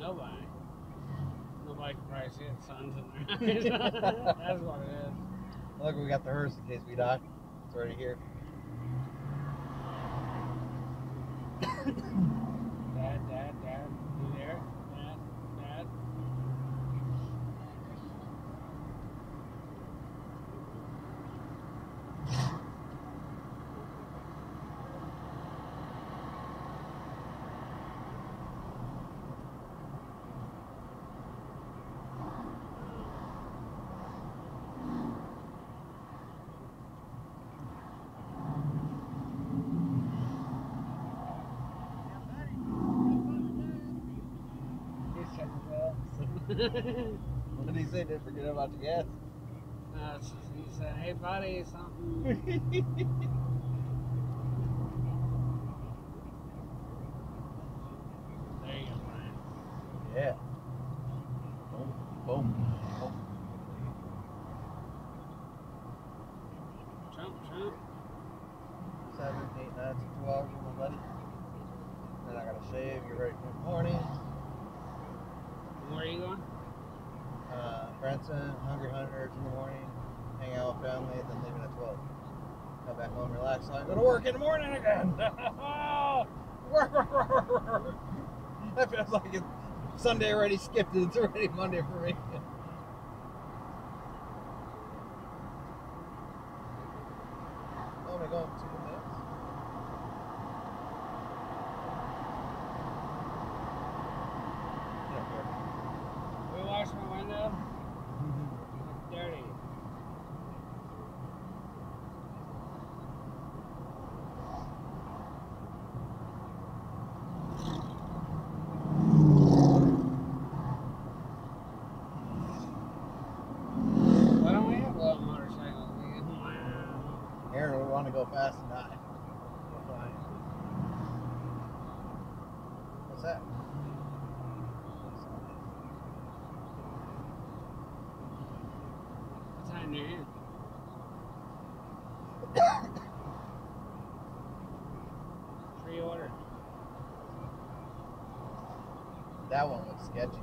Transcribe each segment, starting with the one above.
Nobody. Nobody can probably see the sun's in there. That's what it is. Look, we got the hearse in case we die. It's already here. Dad, you there? Dad. What did he say? Didn't forget about the gas. He said, "Hey, buddy, something." There you go, Brian. Yeah. Boom, boom, boom. Trump. 7, 8, 9, 2 hours with my buddy. Then I gotta shave, get ready for the morning. Where are you going? Branson, Hungry Hunters in the morning, hang out with family, then leaving at 12. Come back home, relax, so I go to work in the morning again. That feels like it's Sunday already skipped and it's already Monday for me. Only going 2 minutes. We wash my window. It's dirty. Why don't we have little motorcycles? Aaron would want to go fast and die. What's that? What's that in your hand? Pre-order. That one looks sketchy.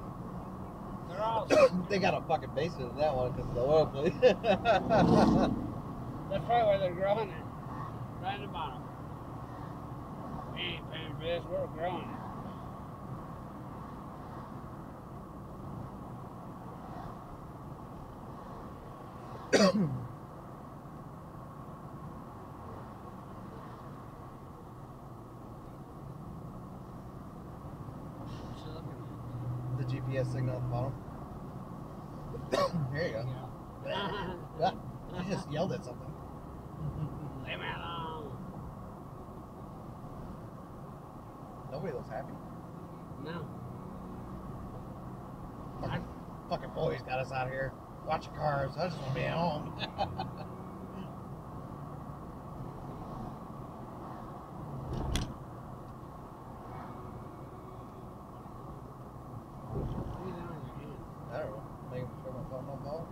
They're all. They got a fucking basement in that one because of the oil plate. That's probably where they're growing it. Right in the bottom. We ain't paying for this, we're growing it. The GPS signal at the bottom. There you go. Yeah, you just yelled at something. Leave me alone. Nobody looks happy. No. Fucking boys got us out here watching cars. I just want to be at home. I don't know. Making sure my phone don't fall.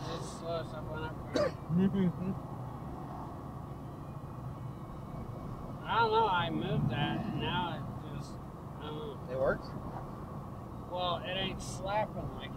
Just slow something up. I don't know, I moved that and now it just, I don't know. It works? Well, it ain't slapping like